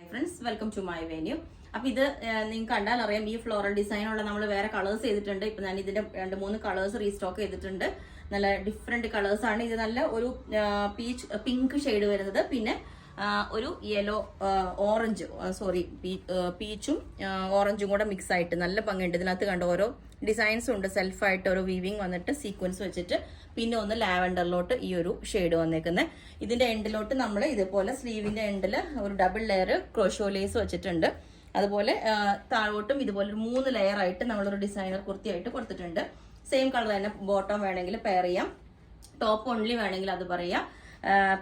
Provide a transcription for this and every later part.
Friends, welcome to my venue. അപ്പൊ ഇത് നിങ്ങൾക്ക് കണ്ടാൽ അറിയാം, ഈ ഫ്ലോറൽ ഡിസൈനുള്ള നമ്മൾ വേറെ കളേഴ്സ് ചെയ്തിട്ടുണ്ട്. ഇപ്പൊ ഞാൻ ഇതിന്റെ 2-3 കളേഴ്സ് റീസ്റ്റോക്ക് ചെയ്തിട്ടുണ്ട്. നല്ല ഡിഫറെന്റ് കളേഴ്സ് ആണ്. ഇത് നല്ല ഒരു പിങ്ക് ഷെയ്ഡ് വരുന്നത്, പിന്നെ ഒരു യെല്ലോ ഓറഞ്ച് പീച്ചും ഓറഞ്ചും കൂടെ മിക്സ് ആയിട്ട് നല്ല ഭംഗിയുണ്ട്. ഇതിനകത്ത് കണ്ട ഓരോ ഡിസൈൻസും ഉണ്ട്, സെൽഫായിട്ട് ഓരോ വീവിങ് വന്നിട്ട് സീക്വൻസ് വെച്ചിട്ട്, പിന്നെ ഒന്ന് ലാവൻഡറിലോട്ട് ഈ ഒരു ഷെയ്ഡ് വന്നേക്കുന്നത്. ഇതിന്റെ എൻഡിലോട്ട് നമ്മൾ ഇതുപോലെ സ്ലീവിന്റെ എൻഡിൽ ഒരു ഡബിൾ ലെയർ ക്രോഷോ ലേസ് വെച്ചിട്ടുണ്ട്. അതുപോലെ താഴോട്ടും ഇതുപോലെ ഒരു 3 ലെയർ ആയിട്ട് നമ്മളൊരു ഡിസൈനർ കുർത്തിയായിട്ട് കൊടുത്തിട്ടുണ്ട്. സെയിം കളർ തന്നെ ബോട്ടം വേണമെങ്കിൽ പെയർ ചെയ്യാം, ടോപ്പ് ഓൺലി വേണമെങ്കിൽ അത് പറയാം.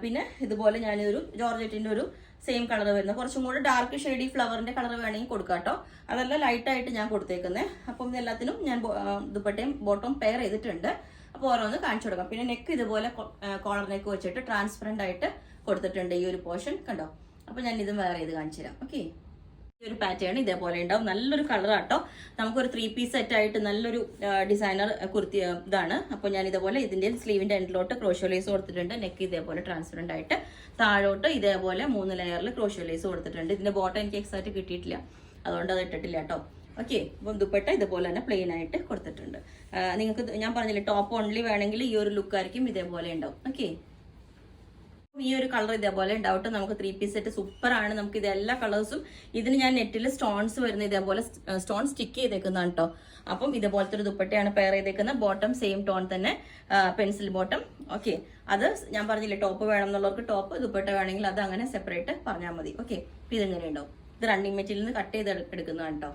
പിന്നെ ഇതുപോലെ ഞാനൊരു ജോർജറ്റിന്റെ ഒരു സെയിം കളർ വരുന്ന കുറച്ചും കൂടെ ഡാർക്ക് ഷെയ്ഡി ഫ്ലവറിന്റെ കളർ വേണമെങ്കിൽ കൊടുക്കാം കേട്ടോ. അതെല്ലാം ലൈറ്റ് ആയിട്ട് ഞാൻ കൊടുത്തേക്കുന്നത്. അപ്പം എല്ലാത്തിനും ഞാൻ ദുപ്പട്ടയും ബോട്ടവും പെയർ ചെയ്തിട്ടുണ്ട്. അപ്പോൾ ഓരോന്ന് കാണിച്ചു കൊടുക്കാം. പിന്നെ നെക്ക് ഇതുപോലെ കോളർ നെക്ക് വെച്ചിട്ട് ട്രാൻസ്പെറന്റ് ആയിട്ട് കൊടുത്തിട്ടുണ്ട് ഈ ഒരു പോർഷൻ, കണ്ടോ. അപ്പൊ ഞാൻ ഇതും വേറെ ചെയ്ത് കാണിച്ചു തരാം. ഓക്കെ, ഈ ഒരു പാറ്റേൺ ഇതേപോലെ ഉണ്ടാവും. നല്ലൊരു കളർ ആട്ടോ. നമുക്കൊരു 3 പീസ് സെറ്റ് ആയിട്ട് നല്ലൊരു ഡിസൈനർ കുർത്തി ഇതാണ്. അപ്പോൾ ഞാൻ ഇതേപോലെ ഇതിന്റെ സ്ലീവിന്റെ എൻഡിലോട്ട് ക്രോഷോ ലേസ് കൊടുത്തിട്ടുണ്ട്. നെക്ക് ഇതേപോലെ ട്രാൻസ്പെറന്റ് ആയിട്ട്, താഴോട്ട് ഇതേപോലെ 3 ലെയറിൽ ക്രോഷോ ലേസ് കൊടുത്തിട്ടുണ്ട്. ഇതിന്റെ ബോട്ടം എനിക്ക് എക്സാക്ട് കിട്ടിയിട്ടില്ല, അതുകൊണ്ട് അത് ഇട്ടിട്ടില്ല കേട്ടോ. ഓക്കെ, അപ്പം ദുപ്പട്ട ഇതുപോലെ തന്നെ പ്ലെയിൻ ആയിട്ട് കൊടുത്തിട്ടുണ്ട്. നിങ്ങൾക്ക് ഞാൻ പറഞ്ഞില്ലേ, ടോപ്പ് ഓൺലി വേണമെങ്കിൽ ഈ ഒരു ലുക്ക് ആയിരിക്കും ഇതേപോലെ ഉണ്ടാവും. ഓക്കെ, ഈ ഒരു കളർ ഇതേപോലെ ഉണ്ടാവട്ടെ. നമുക്ക് 3 പീസ് സെറ്റ് സൂപ്പർ ആണ്. നമുക്ക് ഇത് എല്ലാ കളേഴ്സും, ഇതിന് ഞാൻ നെറ്റിൽ സ്റ്റോൺസ് വരുന്ന ഇതേപോലെ സ്റ്റോൺ സ്റ്റിക്ക് ചെയ്തേക്കുന്നതാണ് കേട്ടോ. അപ്പം ഇതേപോലത്തെ ഒരു ദുപ്പട്ടയാണ് പെയർ ചെയ്തേക്കുന്നത്. ബോട്ടം സെയിം ടോൺ തന്നെ, പെൻസിൽ ബോട്ടം. ഓക്കെ, അത് ഞാൻ പറഞ്ഞില്ലേ, ടോപ്പ് വേണം എന്നുള്ളവർക്ക് ടോപ്പ്, ദുപ്പട്ട വേണമെങ്കിൽ അത് അങ്ങനെ സെപ്പറേറ്റ് പറഞ്ഞാൽ മതി. ഓക്കെ, ഇതെങ്ങനെ ഉണ്ടാവും. ഇത് റണ്ണിങ് മെറ്റീരിയൽ നിന്ന് കട്ട് ചെയ്ത് എടുക്കുന്നതാണ് കേട്ടോ.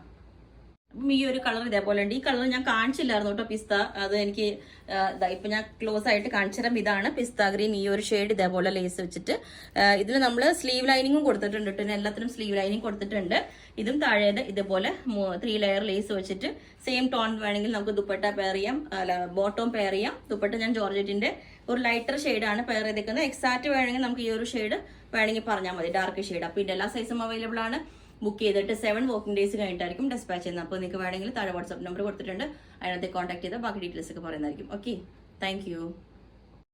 അപ്പം ഈ ഒരു കളർ ഇതേപോലെ ഉണ്ട്. ഈ കളർ ഞാൻ കാണിച്ചില്ലായിരുന്നു കേട്ടോ, പിസ്ത. അത് എനിക്ക് ഇപ്പൊ ഞാൻ ക്ലോസ് ആയിട്ട് കാണിച്ചുതരാം. ഇതാണ് പിസ്ത ഗ്രീൻ. ഈ ഒരു ഷെയ്ഡ് ഇതേപോലെ ലേസ് വെച്ചിട്ട്, ഇതിൽ നമ്മൾ സ്ലീവ് ലൈനിങ്ങും കൊടുത്തിട്ടുണ്ട് കേട്ടോ. എല്ലാത്തിനും സ്ലീവ് ലൈനിങ് കൊടുത്തിട്ടുണ്ട്. ഇതും താഴെ ഇതേപോലെ 3 ലെയർ ലേസ് വെച്ചിട്ട് സെയിം ടോൺ വേണമെങ്കിൽ നമുക്ക് ദുപ്പട്ട പെയർ ചെയ്യാം, ബോട്ടവും പെയർ ചെയ്യാം. ദുപ്പട്ട ഞാൻ ജോർജറ്റിന്റെ ഒരു ലൈറ്റർ ഷെയ്ഡാണ് പെയർ ചെയ്തേക്കുന്നത്. എക്സാക്ട് വേണമെങ്കിൽ നമുക്ക് ഈ ഒരു ഷെയ്ഡ് വേണമെങ്കിൽ പറഞ്ഞാൽ മതി, ഡാർക്ക് ഷെയ്ഡ്. അപ്പൊ ഇതിന്റെ എല്ലാ സൈസും അവൈലബിൾ ആണ്. ബുക്ക് ചെയ്തിട്ട് 7 വർക്കിംഗ് ഡേയ്സ് കഴിഞ്ഞിട്ടായിരിക്കും ഡിസ്പാച്ച് ചെയ്യുന്നത്. അപ്പോൾ നിങ്ങൾക്ക് വേണമെങ്കിൽ താഴെ വാട്സ്ആപ്പ് നമ്പർ കൊടുത്തിട്ടുണ്ട്, അതിനകത്ത് കോൺടാക്ട് ചെയ്താൽ ബാക്കി ഡീറ്റെയിൽസ് ഒക്കെ പറയുന്നതായിരിക്കും. Okay, thank